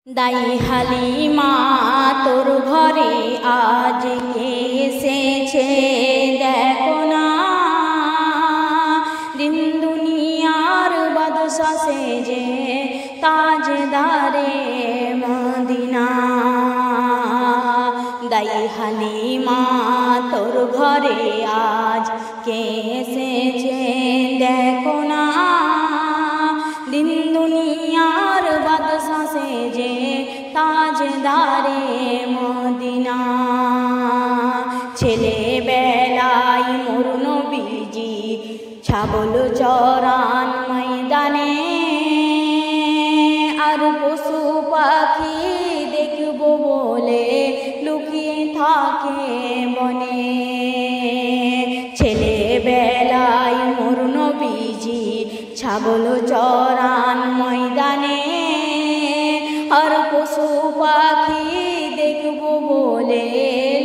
দাই হালিমা তোর ঘরে আজ কে এসেছে দেখো না, দিন দুনিয়ার বাদশা সেজে তাজদারে মদিনা। দাই হালিমা তোর ঘরে আজ কে এসেছে দেখো না, দিন দুনিয়ার বাদশা সেজে তাজদারে মদিনা। ছেলেবেলায় মোর নবীজি ছাগল চরান ময়দানে, আর পশু পাখি দেখব বলে লুকিয়ে থাকে বনে। ছেলেবেলায় মোর নবীজি ছাগল চরান ময়দানে, আর পশু পাখি দেখব বলে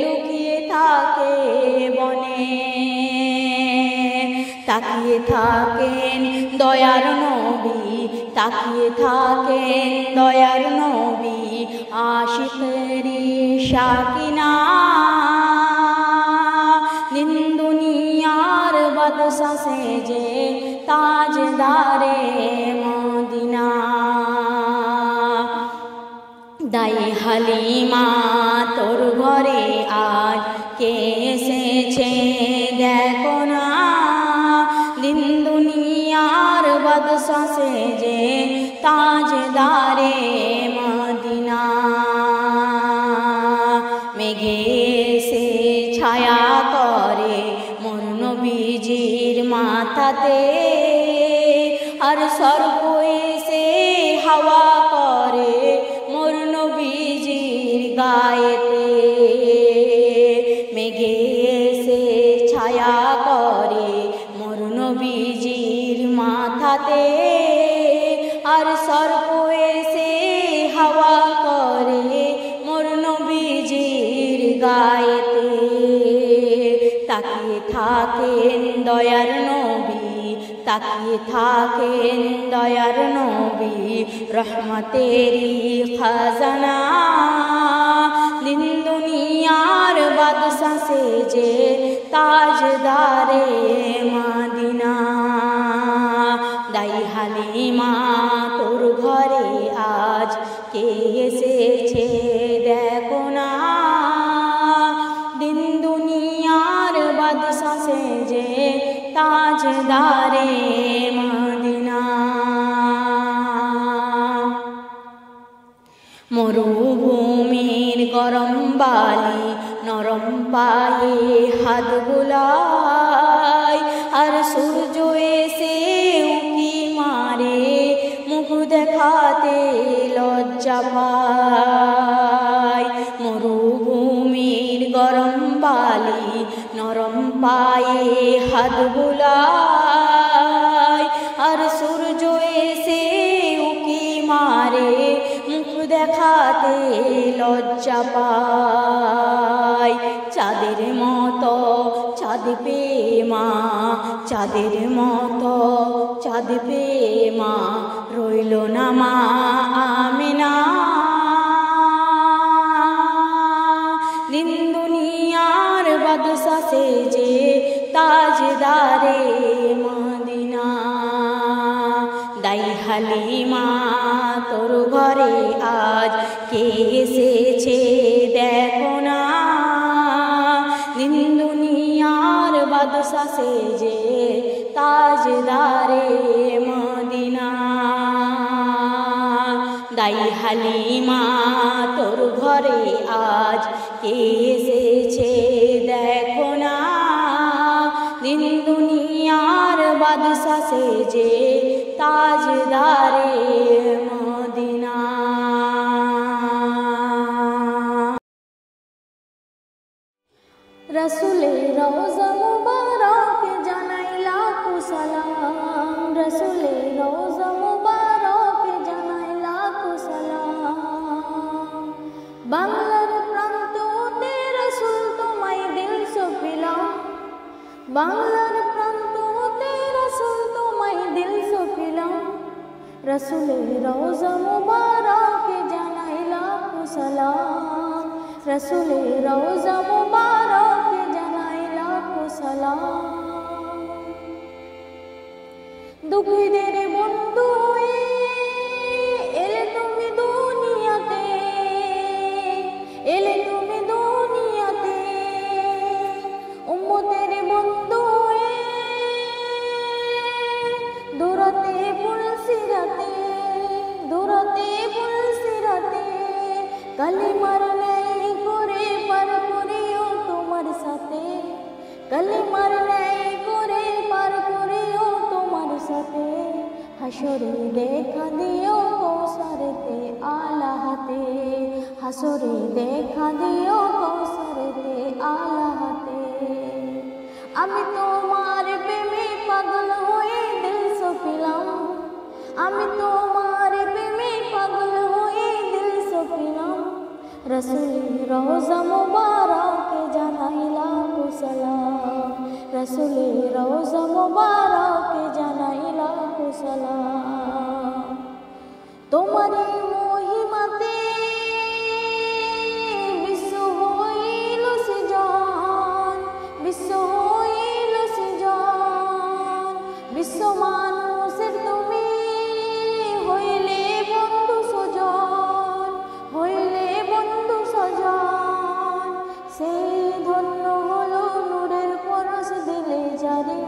লুকিয়ে থাকে বনে। তাকিয়ে থাকেন দয়ার নবী, তাকিয়ে থাকেন দয়ার নবী, আশিকেরি শাকিনা। দিন দুনিয়ার বাদশা সেজে তাজদারে মদিনা। দাই হালিমা তোর ঘরে আজ কে এসেছে দেখো না, দিন দুনিয়ার বাদশা সেজে তাজদারে মদিনা। মেঘে এসে ছায়া করে মোর নবীজির মাথাতে, আর সর্প এসে হাওয়া করে মোর নবীজির গায়েতে। মেঘে এসে ছায়া করে মোর নবীজির মাথাতে, আর সর্প এসে হাওয়া করে মোর নবীজির গায়েতে। তাকিয়ে থাকেন দয়ার নবী, তাকিয়ে থাকেন দয়ার নবী, রহমতেরি খাজানা। দিন দুনিয়ার বাদশা সেজে তাজদারে মদিনা। দাই হালিমা তোর ঘরে আজ কে এসেছে দেখো না, দিন দুনিয়ার বাদশা সেজে তাজদারে মদিনা। মরুভূমির গরম বালি নরম পায়ে হাত বুলায়, আর সূর্য এসে উঁকি মারে মুখ দেখাতে লজ্জা পায়। মরুভূমির গরম বালি নরম পায়ে হাত বুলায়, আর সূর্য এসে উঁকি মারে মুখ দেখাতে লজ্জা পায়। চাঁদের মতো চাঁদ পেয়ে মা, চাঁদের মতো চাঁদ পেয়ে মা, রইল না মা আমেনা। দিন দুনিয়ার বাদশা সেজে তাজদারে মদিনা। দাই হালিমা তোর ঘরে আজ কে এসেছে দেখো না, দিন দুনিয়ার বাদশা সেজে তাজদারে মদিনা। দাই হালিমা তোর ঘরে আজ কে এসেছে দেখো না, দিন দুনিয়ার বাদশা সেজে তাজদারে মদিনা। রসুলের রওজা মুবারক জানাই লাখো সালাম, রসুলের রওজা মুবারক জানাই লাখো সালাম। বাংলার প্রান্ত হতে রসুল তোমায় দিল সপিলাম, বাংলার প্রান্ত হতে রসুল তোমায় দিল সপিলাম। রসুলের রওজা মুবারক জানাই সালাম, রসুলের রওজা মুবারকে জানাই লাখো সালাম। দুঃখীদের বন্ধু এলে তুমি দুনিয়াতে, এলে তুমি দুনিয়াতে, উম্মতের বন্ধু দৌড়াতে পুলসিরাতে, দৌড়াতে পুলসিরাতে, কালিমার ন্যায় করে পার করিও তোমার সাথে, কালিমার ন্যায় করে পার করিও তোমার সাথে, হাসরে দেখা দিও কৌসারেতে আলা হাতে, হাসরে দেখা দিও কৌসারেতে আলা হাতে। আমি তোমার প্রেমে পাগল হয়ে দিল সপিলাম, আমি তোমার প্রেমে পাগল হয়ে দিল সপিলাম, রসুলের রওজা মুবারকে জানাই লাখো সালাম, রসুলের রওজা মুবারকে জানাই লাখো সালাম। তোমারই মহিমাতে বিশ্ব হইল সৃজন, বিশ্ব হইল সৃজন, বিশ্ব মানুষের তুমি হইলে বন্ধু সজন, হইলে বন্ধু সজন। সেই ধন্য হলো নূরের পরশ দিলে জারি,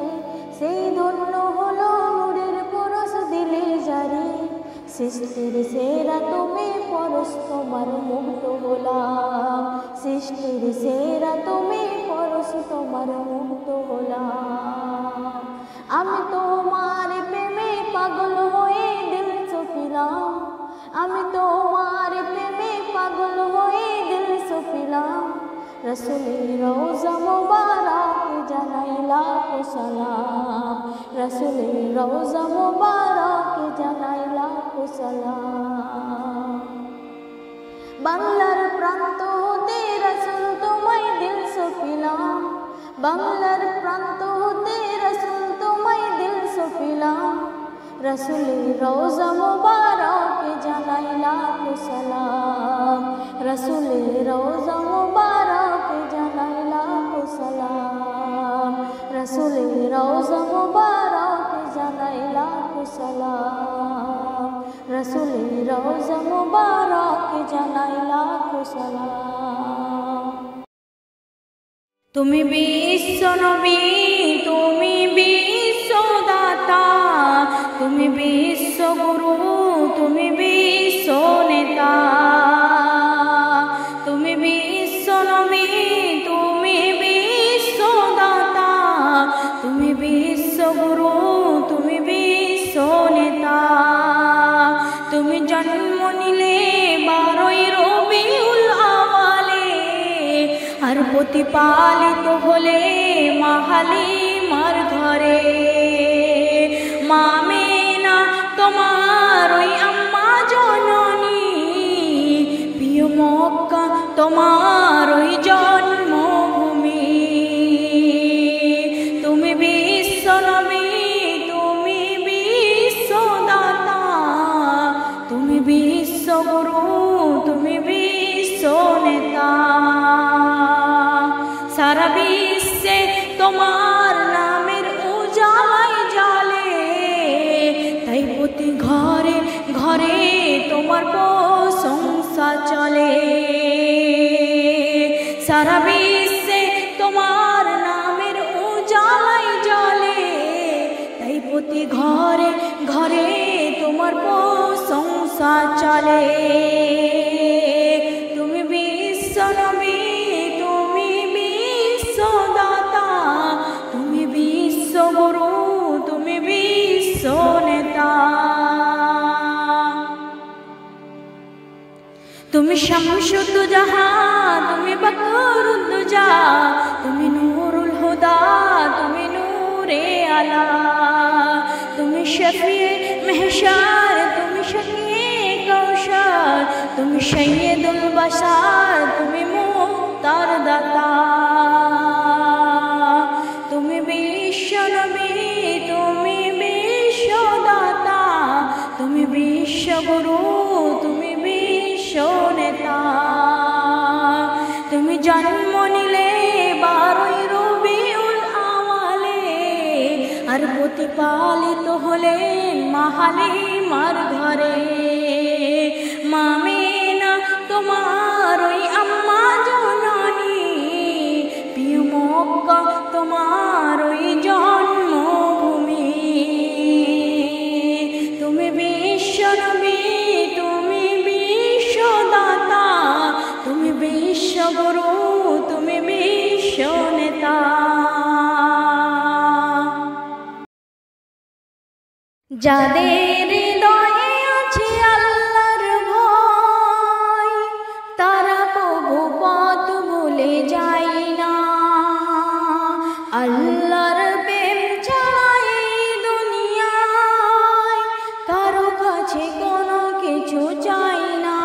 সেই ধন্য হলো নূরের পরশ দিলে জারি, সৃষ্টির সেরা তুমি পরশ তোমার মুগ্ধ হলাম, সৃষ্টির সেরা তুমি পরশ তোমার মুগ্ধ হলাম। আমি তোমার প্রেমে পাগল হয়ে দিল সপিলাম, আমি তোমার প্রেমে পাগল হয়ে দিল সপিলাম, রসুলের রওজা মুবারকে জানাই লাখো সালাম, রসুলের রওজা মুবারকে জানাই লাখো সালাম। বাংলার প্রান্ত হতে রসুল তোমায় দিল সপিলাম, বাংলার প্রান্ত হতে রসুল তোমায় দিল সপিলাম, রসুলের রওজা মুবারকে জানাই লাখো সালাম, রসুলের রওজা মুবারকে জানাই লাখো সালাম, রসুলের রওজা মুবারকে জানাই লাখো সালাম, রসুলের রওজা মুবারকে জানাই লাখো সালাম। তুমি বিশ্ব নবী, তুমি বিশ্বদাতা, তুমি বিশ্ব গুরু, তুমি বিশ্ব নেতা, তুমি বিশ্ব নবী, তুমি বিশ্বদাতা, তুমি বিশ্ব গুরু, তুমি বিশ্ব নেতা। তুমি জন্ম নিলে 12ই রবিউল আওয়ালে, আর প্রতিপালিত হলে মা হালিমার ঘরে। মা আমিনা তোমার ওই আম্মা জননী, প্রিয় মক্কা তোমার ওই জন্মভূমি। তুমি বিশ্ব নবী, তুমি বিশ্বদাতা, তুমি বিশ্ব গুরু, তুমি বিশ্ব নেতা। সারা বিশ্বে তোমার নামের উজালাই জ্বলে, তাই প্রতি ঘরে ঘরে তোমার প্রশংসা চলে। সারা বিশ্বে তোমার নামের উজালাই জ্বলে, তাই প্রতি ঘরে ঘরে তোমার প্রশংসা চলে। তুমি বিশ্ব নবী, তুমি বিশ্বদাতা, তুমি বিশ্ব গুরু, তুমি বিশ্ব নেতা। তুমি শামসুদ্দোজাহা, তুমি বকরুদ্দোজা, তুমি নূরুল হুদা, তুমি নূরে আলা, তুমি শফিয়ে মেহশার, তুমি শফিয়ে কৌশর, তুমি সৈয়দুল বশার, তুমি মুক্তার দাতা। তুমি বিশ্ব নবী, তুমি বিশ্বদাতা, তুমি বিশ্ব গুরু, তুমি বিশ্ব নেতা। প্রতিপালিত হলেন মা হালিমার ঘরে। মা আমিনা তোমার ওই আম্মা জননী, প্রিয় মক্কা তোমার ওই জন্মভূমি। তুমি বিশ্বনবী, তুমি বিশ্বদাতা, তুমি বিশ্বগুরু, তুমি বিশ্ব নেতা। যাদের হৃদয়ে আছে আল্লাহর ভয়, তারা কবু পথ ভুলে যায় না। আল্লাহর প্রেম ছাড়া এই দুনিয়ায় কারো কাছে কোনো কিছু চাই না।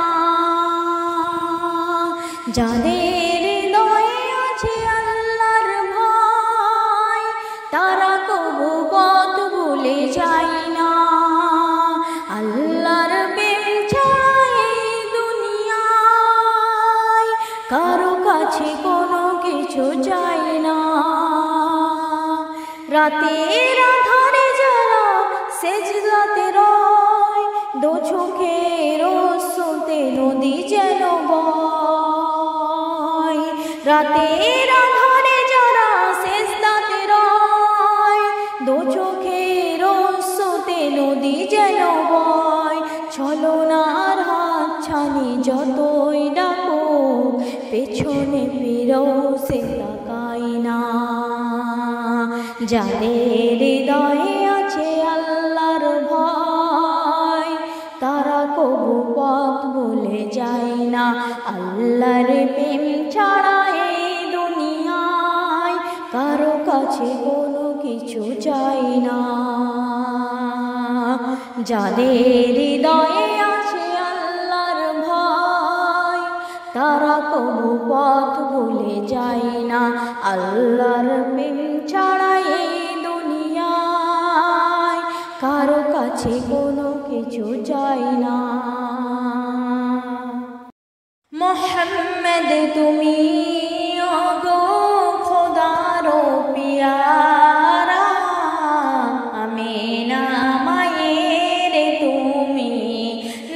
যাদের হৃদয়ে আছে আল্লাহর ভয়, তারা কবু পথ ভুলে যায় না। আল্লাহর প্রেম ছাড়া এই দুনিয়ায় কারো কাছে কোনো কিছু চাই না। রাতের আধারে যারা সেজদাতে রয়, দু চোখের অশ্রুতে নদী যেন বয়। রাতের আধারে যারা সেজদাতে রয়, দু চোখের অশ্রুতে নদী যেন বয়। ছলনার হাত ছানি যতই ডাকো, পেছনে ফিরেও সে তাকায় না। যাদের হৃদয়ে আছে আল্লাহর ভয়, তারা কবু পথ ভুলে যায় না। আল্লাহর প্রেম ছাড়া এই দুনিয়ায় কারো কাছে কোনো কিছু চাই না। যাদের হৃদয়ে আছে আল্লাহর ভয়, তারা কবু পথ ভুলে যায় না। আল্লাহর প্রেম ছাড়া এই দুনিয়ায় কারো কাছে কোনো কিছু চাই না। মোহাম্মদ তুমি ওগো খোদার পিয়ারা, আমিনা মায়ের তুমি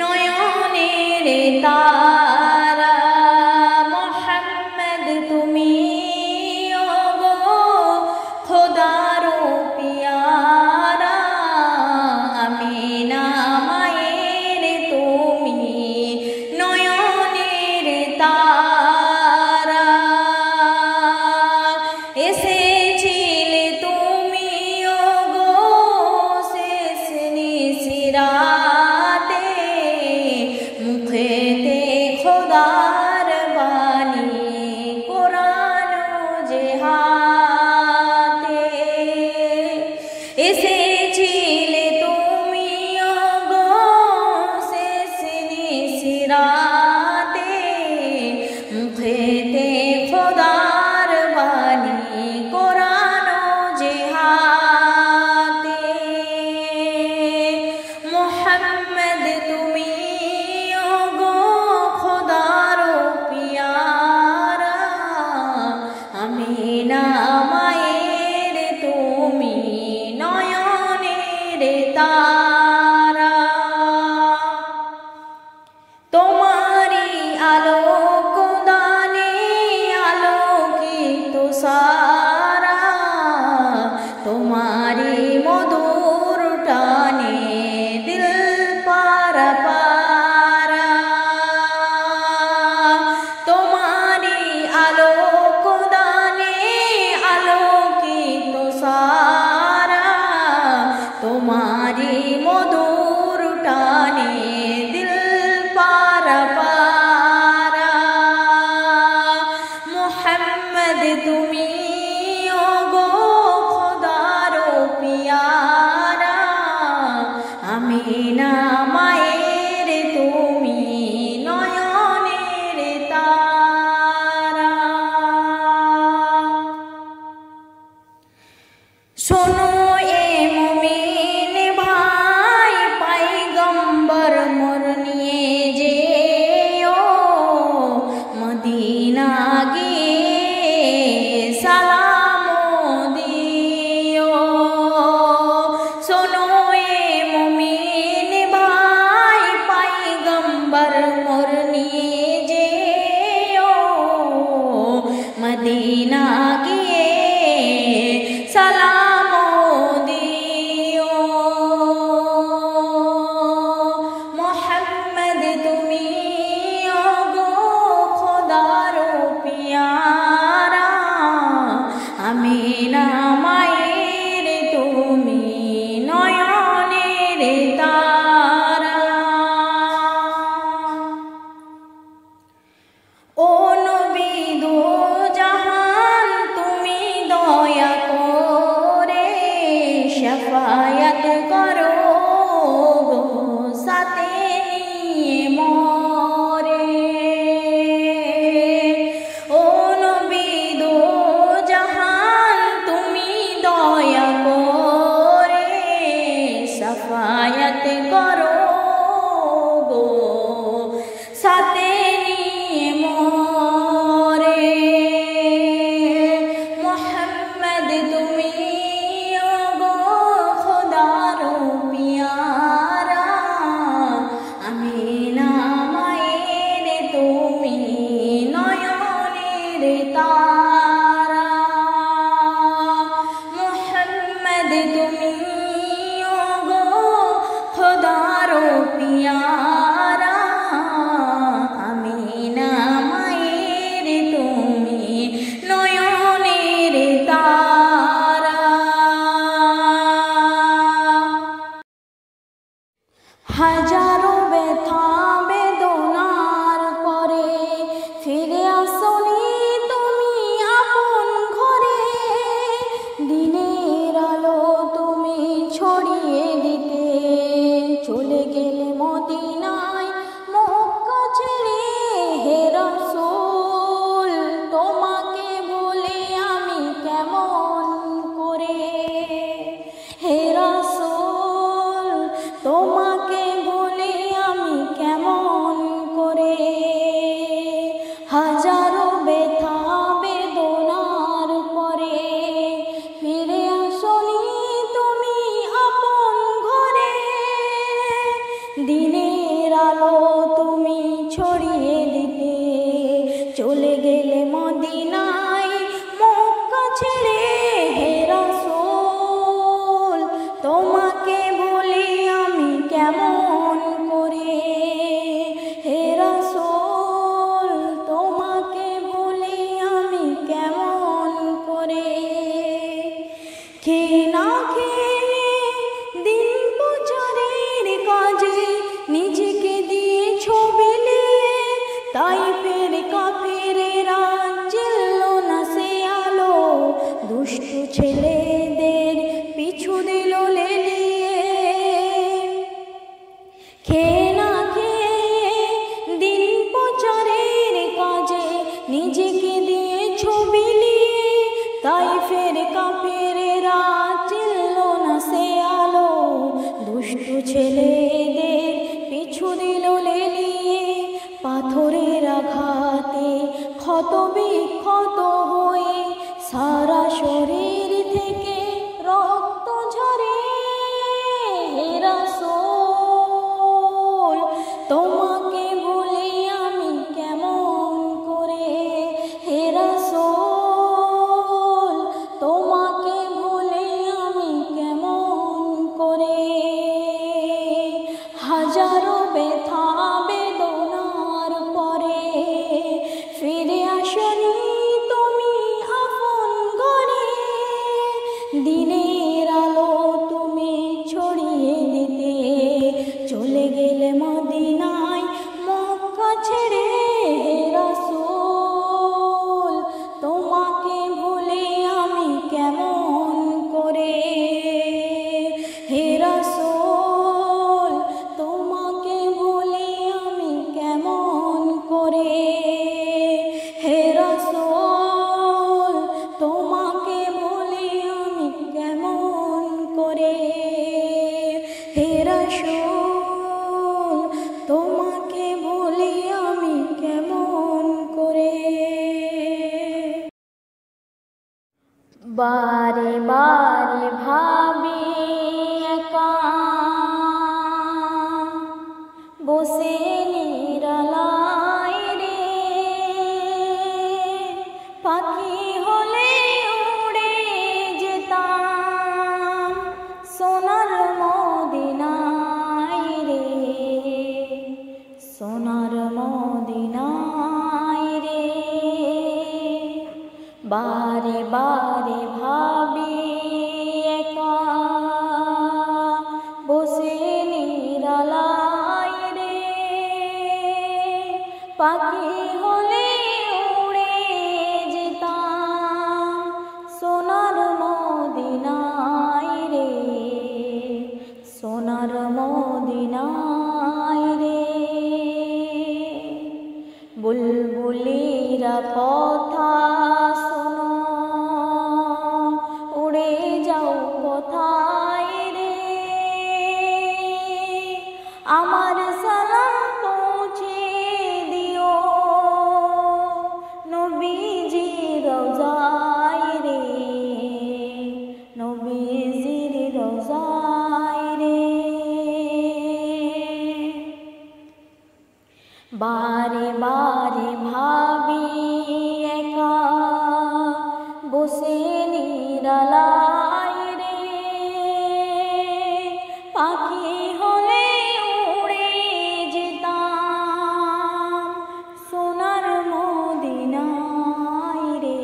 নয়নের তারা। মোহাম্মদ তুমি ওগো খোদার পিয়ারা, আমিনা মায়ের তুমি নয়নের তারা। এসেছিলে তুমি ওগো শেষ নিশিরাতে, মুখেতে খোদার বাণী কোরআন যে হাতে। এসেছিলে তুমি ওগো শেষ নিশিরাতে, মুখেতে খোদার বাণী কোরআন যে হাতে। মোহাম্মদ তুমি ওগো খোদার মদিনা গিয়ে সালাম দিও মোহাম্মদ তুমি ওগো খোদার পিয়ারা আমিনা মায়ের তুমি নয়নের তারা ও নবী দো জাহান তুমি দয়া করে শাফায়াত করো গো সাথে নিয়ে মরে ও নবী দো জাহান তুমি দয়া করে শাফায়াত করো গো সাথে হাজারো ব্যথা বেদনার পরে ফিরে আসনি তুমি আপন ঘরে দিনের আলো তুমি ছড়িয়ে দিতে চলে গেলে মদিনায় মক্কা ছেড়ে হে রাসূল তোমাকে বলে আমি কেমন করে হে রাসূল তোমাকে বলে আমি কেমন করে হাজারো ব্যথা বেদনার পরে ফিরে আসনি তুমি আপন ঘরে দিনের আলো তুমি ছড়িয়ে দিতে চলে গেলে মদিনায় মক্কা ছেড়ে হে রাসূল তোমাকে বলে আমি কেমন করে হে রাসূল তোমাকে বলে আমি কেমন করে খেয়ে না খেয়ে দিন প্রচারের কাজে নিজেকে দিয়ে ছবিলে তাই ফের কাফেরেরা চিনল না সে আলো দুষ্টু ছেলেদের পিছু দিল লেলিয়ে খেয়ে না খেয়ে দিন প্রচারের কাজে নিজেকে দিয়ে ছবিলে তাই ফের কাফেরেরা চিনল না সে আলো দুষ্টু ছেলেদের পিছু দিল লেলিয়ে পাথরের আঘাতে ক্ষত বিক্ষত হয়ে সারা শরীর থেকে রক্ত ঝরে হে রাসূল তোমাকে বলে আমি কেমন করে হে রাসূল তোমাকে বলে আমি কেমন করে হাজারো ব্যথা বেদনার পরে ফিরে আসনি তুমি আপন ঘরে দিনের আলো তুমি ছড়িয়ে দিতে চলে গেলে মদিনায় মক্কা ছেড়ে হে রাসূল তোমাকে ভুলে আমি কেমন করে হে রাসূল তোমাকে ভুলে আমি কেমন করে হে রাসূল তোমাকে ভুলে আমি কেমন করে হে রাসূল তোমাকে ভুলে আমি কেমন করে বারে বারে ভাবি একা বসে নিরালায় রে পাখি হল বারে বারে ভাবি একা বসে নিরালায় রে, পাখি হলে উড়ে যেতাম সোনার মদিনায় রে, সোনার মদিনায় রে। বুলবুলিরা কথা শোনো, উড়ে যাও কোথায় রে, আমার সালাম পৌঁছে দিও নবীজির রওজায় রে, নবীজির রওজায় রে। বারে বারে ভাবি একা বসে নিরালায় রে, পাখি হলে উড়ে যেতাম সোনার মদিনায় রে,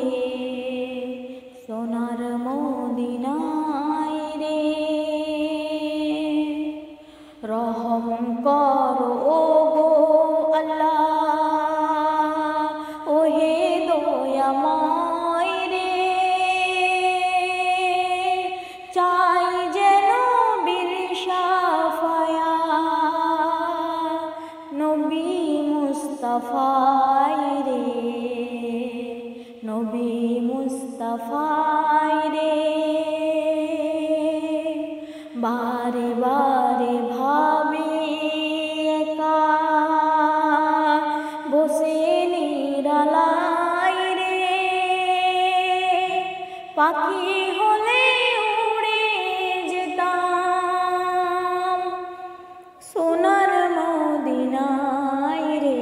সোনার মদিনায় রে। রহম করো ওগো আল্লাহ, ওহে দয়াময় রে, চাই যেন বীর শাফায়াত নবী মুস্তাফায় রে, নবী মুস্তাফায় রে। বারে বারে ভাবি একা বসে নিরালায় রে, পাখি হলে উড়ে যেতাম সোনার মদিনায় রে,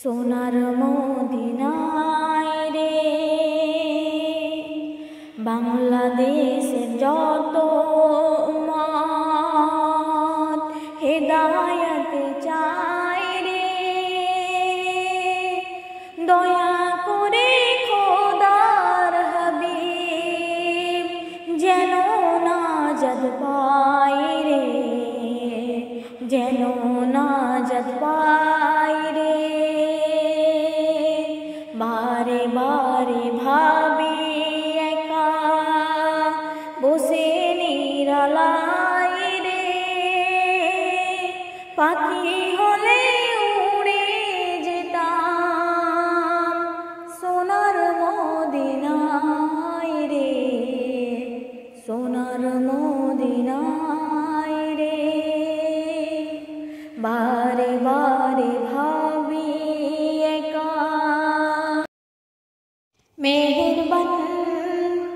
সোনার মদিনায় রে। বাংলাদেশের যত উম্মত হেদায়েত চায় রে, দয়া করে খোদার হাবিব যেন নাজাত পায় রে, যেন নাজাত পায় রে। বারে বারে ভাবি একা বসে নিরালায় রে, পাখি হলে উড়ে যেতাম সোনার মদিনায় রে, সোনার মদিনায় রে। বারে বারে ভাবি একা, মেহেরবান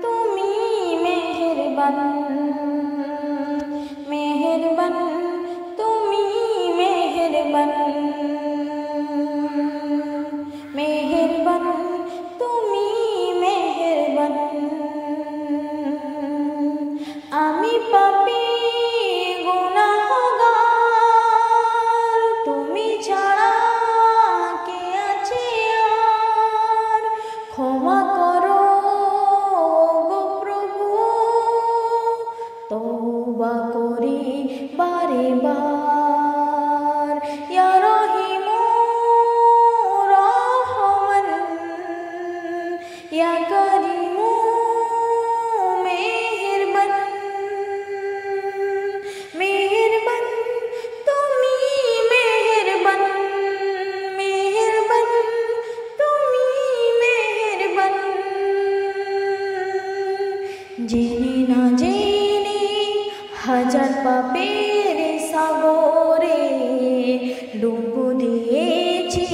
তুমি মেহেরবান, মেহেরবান তুমি মেহেরবান, মেহেরবান তুমি মেহেরবান। আমি পাপী গুনাহগার, তুমি ছাড়া কে আছে আর, ক্ষমা করো গো প্রভু, তওবা করি বারে বার। ইয়া রহিম রহমান, ইয়া করিম মেহেরবান, মেহেরবান তুমি মেহেরবান, মেহেরবান তুমি মেহেরবান। জেনে না জেনে হাজার পাপের সাগরে ডুব দিয়েছি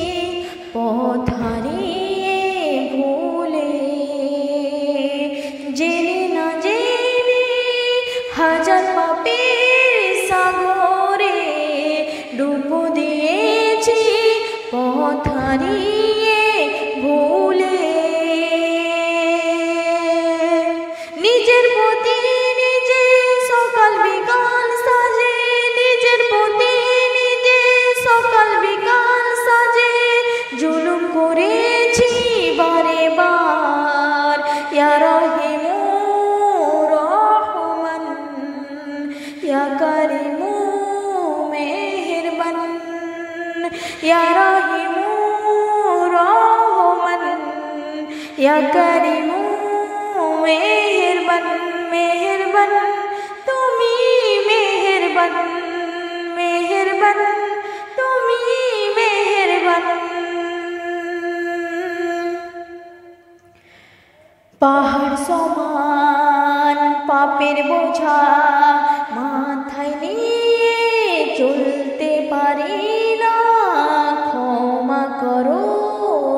পথ হারিয়ে ভুলে, জেনে না জেনে হাজার পাপের সাগরে ডুব দিয়েছি পথ হারিয়ে ভুলে। নিজের প্রতি নিজে সকাল বিকাল সাজে, নিজের প্রতি নিজে সকাল বিকাল সাজে জুলুম করেছি ইয়া রহিমু রহমান, ইয়া কারিমু মেহেরবান, মেহেরবান তুমি মেহেরবান, মেহেরবান তুমি মেহেরবান। পাহাড় সমান পাপের বোঝা মাথায় নিয়ে চলতে পারি না, ক্ষমা করো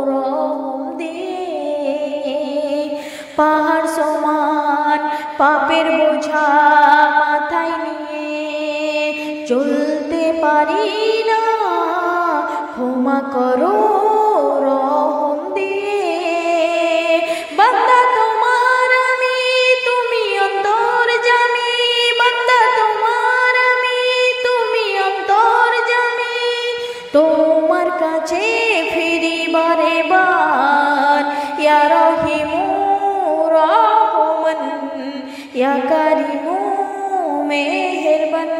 রহম দিয়ে। পাহাড় সমান পাপের বোঝা মাথায় নিয়ে চলতে পারি না, ক্ষমা করো রহম দিয়ে। বান্দা তোমার আমি, তুমি অন্তর্যামী, বান্দা তোমার আমি, তুমি অন্তর্যামী। তোমার কাছে ফিরি বারে বার, ইয়া রহিমু রহমান, ইয়া কারিমু মেহেরবান,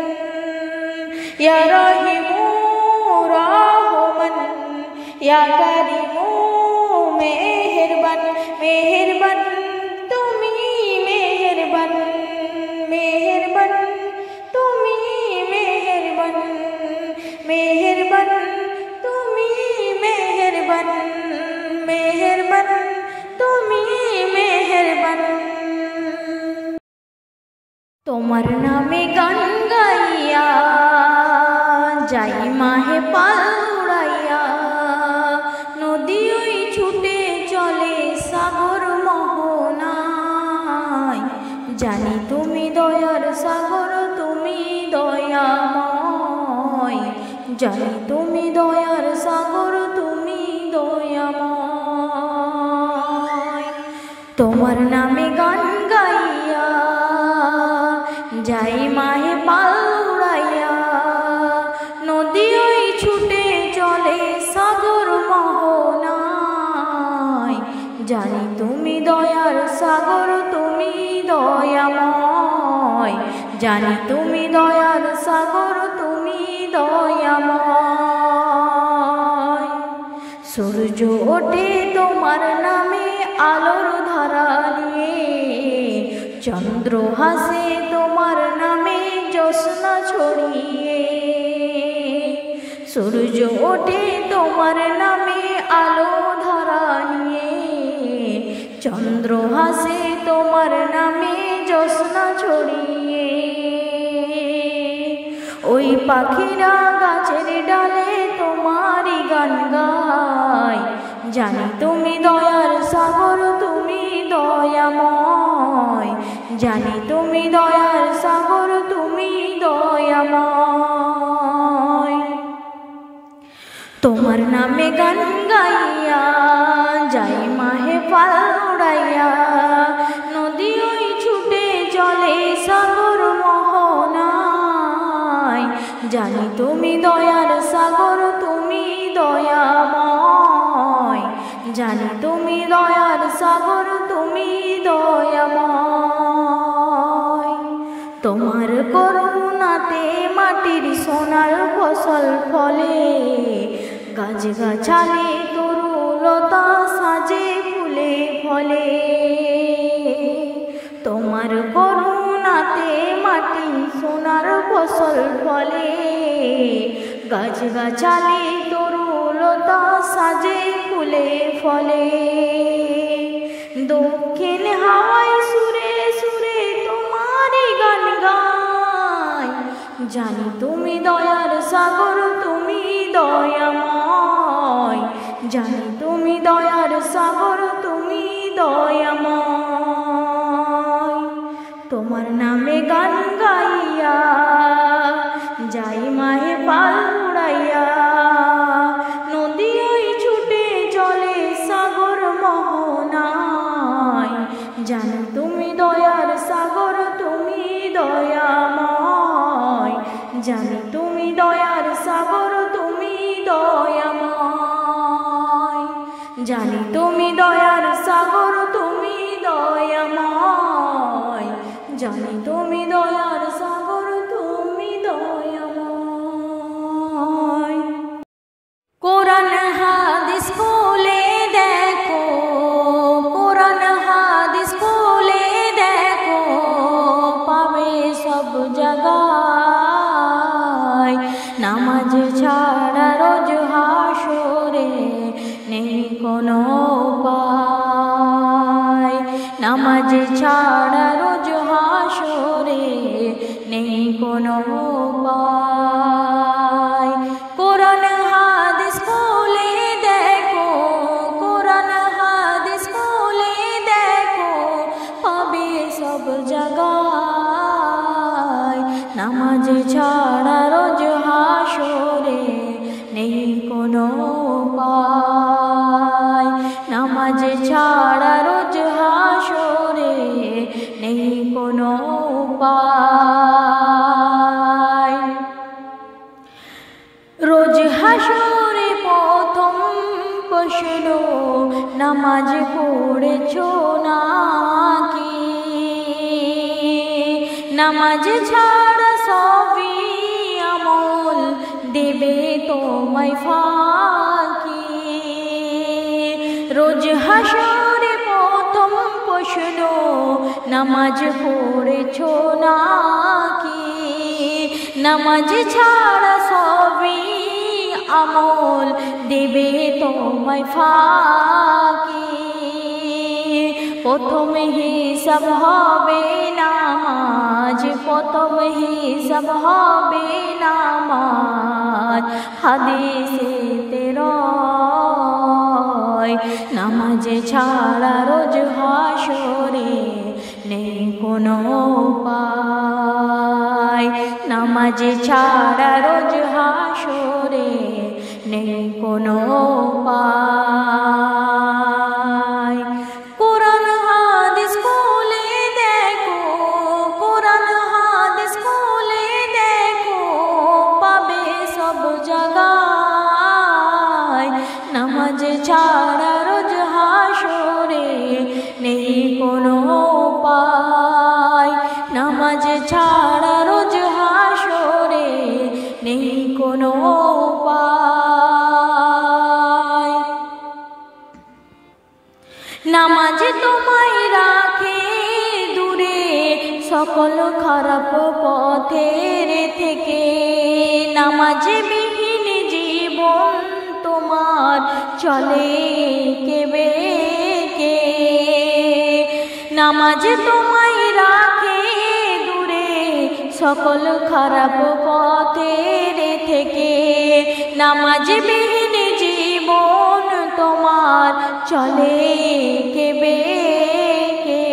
ইয়া রহিমু রহমান, ইয়া কারিমু মেহেরবান, মেহেরবান তুমি মেহেরবান, মেহেরবান তুমি মেহেরবান, মেহেরবান তুমি মেহেরবান, মেহেরবান তুমি মেহেরবান। তোমার নামে গান গাইয়া যাই মাহে পাল উড়াইয়া, নদী ওই ছুটে চলে সাগর মোহনায়। জানি তুমি দয়ার সাগর, তুমি দয়াময়, জানি তুমি দয়ার সাগর, তুমি দয়াময়। তোমার নামে গান গাইয়া যাই মাহে পাল উড়াইয়া, নদী ওই ছুটে চলে সাগর মোহনায়। জানি তুমি দয়ার সাগর, তুমি দয়াময়, জানি তুমি দয়ার সাগর, তুমি দয়াময়। সূর্য ওঠে তোমার নামে আলোর ধারা নিয়ে, চন্দ্র হাসে তোমার নামে জ্যোৎস্না ছড়িয়ে। সূর্য ওঠে তোমার নামে আলো ধারা নিয়ে, চন্দ্র হাসে তোমার নামে জ্যোৎস্না ছড়িয়ে। ওই পাখিরা গাছের ডালে তোমারই গান গায়। জানি তুমি দয়ার সাগর, তুমি দয়াময়, জানি তুমি দয়ার সাগর, তুমি দয়াময়। তোমার নামে গান গাইয়া যাই মাহে পাল উড়াইয়া, নদী ওই ছুটে চলে সাগর মোহনায়। জানি তুমি দয়ার সাগর, তুমি দয়াময়, জানি তুমি দয়ার সাগর, তুমি দয়াময়। তোমার করুণাতে মাটির সোনার ফসল ফলে, গাছ গাছালি তরুলতা সাজে ফুলে ফলে। তোমার করুণাতে মাটি সোনার ফসল ফলে, গাছ গাছালি তরুলতা সাজে ফুলে ফলে। দক্ষিণ হাওয়ায় সুরে সুরে তোমারই গান গায়। জানি তুমি দয়ার সাগর, তুমি দয়াময়, জানি তুমি দয়ার সাগর, তুমি দয়াময়। তোমার নামে গান গাইয়া যাই মাহে পাল উড়াইয়া, নদী ওই ছুটে চলে সাগর মোহনায়। জানি তুমি দয়ার সাগর, তুমি দয়াময়, জানি তুমি দয়ার সাগর, তুমি দয়াময়, জানি তুমি দয়ার সাগর, তুমি দয়াময়, জানি তুমি দয়ার সাগর, তুমি দয়াময়। নামাজ ছাড়া রোজ হাসরে নেই কোনো উপায়, নামাজ ছাড়া রোজ হাসরে নেই কোনো উপায়। কোরআন হাদিস খুলে দেখো, কোরআন হাদিস খুলে দেখো, পাবে সব জায়গায়। নামাজ ছাড়া রোজ হাসরে নেই কোনো উপায়, নামাজ ছাড়া রোজ হাসরে নেই কোনো উপায়। রোজ হাসরে প্রথম প্রশ্ন, নামাজ পড়েছো নাকি? নামাজ ছাড়া সবই আমল দেবে তোমায় ফাঁকি। রোজ হাসরে প্রথম প্রশ্ন, নামাজ পড়েছো নাকি? নামাজ ছাড়া সবই আমল দেবে তোমায় ফাঁকি। প্রথম হিসাব হবে নামাজ, প্রথম হিসাব হবে নামাজ, হাদিসেতে রয়। নামাজ ছাড়া রোজ হাসরে নেই কোনো উপায়, নামাজ ছাড়া রোজ হাসরে নেই কোনো উপায়। কোরআন হাদিস খুলে দেখো, কোরআন হাদিস খুলে দেখো, পাবে সব জায়গায়। নামাজ ছাড়া রোজ হাসরে নেই কোনো উপায়, নামাজ ছাড়া রোজ হাসরে নেই কোনো উপায়। নামাজ তোমায় রাখে দূরে সকল খারাপ পথের থেকে, নামাজ বিহীন জীবন তোমার চলে কেবেকে। নামাজ তোমায় রাখে দূরে সকল খারাপ পথের থেকে, নামাজ বিহীন জীবন তোমার চলে কেবেকে।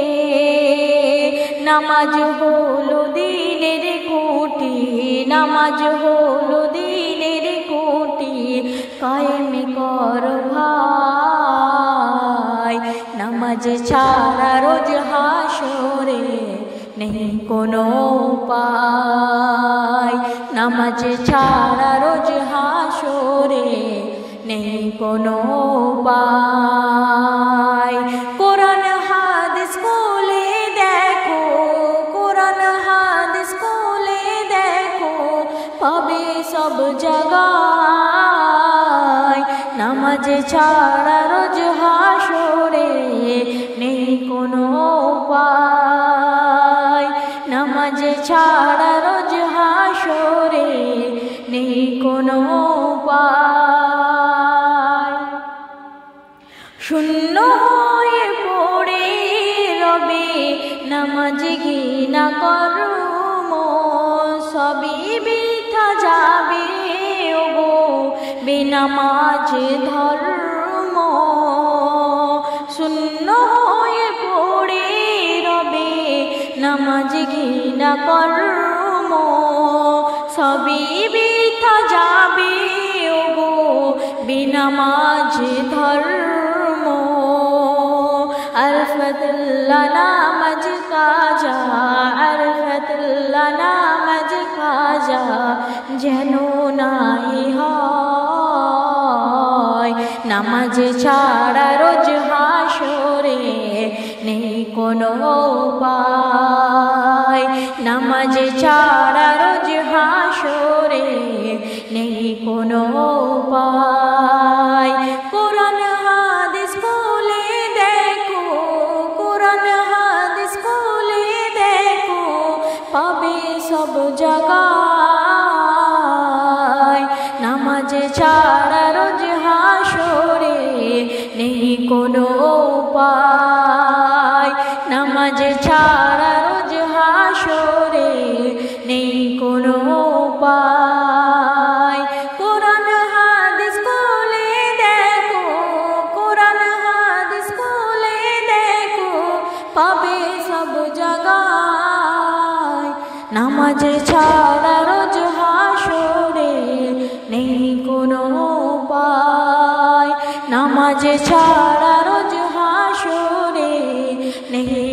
নামাজ হলো দিনের খুঁটি, নামাজ হলো দিনের খুঁটি, কায়েম কর ভাই। নামাজ ছাড়া রোজ হাসরে নেই কোনো উপায়, নামাজ ছাড়া রোজ হাসরে নেই কোনো উপায়। কোরআন হাদিস খুলে দেখো, কোরআন হাদিস খুলে দেখো, পাবে সব জায়গায়। নামাজ ছাড়া রোজ হাসরে নেই কোনো উপায়, নামাজ ছাড়া রোজ হাসরে নেই কোনো উপায়। শূন্য হয়ে পড়ে রবে নামাজ ঘৃণা কর্ম, সবই বৃথা যাবে ওগো বেনামাজ ধর্ম। শূন্য হয়ে পড়ে রবে নামাজ ঘৃণা কর্ম, সবই বৃথা যাবে ওগো বেনামাজ ধর্ম। আরফাতুল্লাহ নামাজ কাজা, আরফাতুল্লাহ নামাজ কাজা যেন নাই হয়। নামাজ ছাড়া রোজ হাসরে নেই কোনো উপায়, নামাজ ছাড়া রোজ হাসরে নেই কোনো উপায়। কোরআন হাদিস খুলে দেখো, কোরআন হাদিস খুলে দেখো, পাবে সব জায়গায়। কোনো উপায়, নামাজ ছাড়া রোজ হাসরে নেই কোনো উপায়। কোরআন হাদিস খুলে দেখো, কোরআন হাদিস খুলে দেখো, পাবে সব জায়গায়। নামাজ ছাড়া রোজ হাসরে নেই কোনো উপায়, নামাজ ছাড়া রোজ হাসরে নেই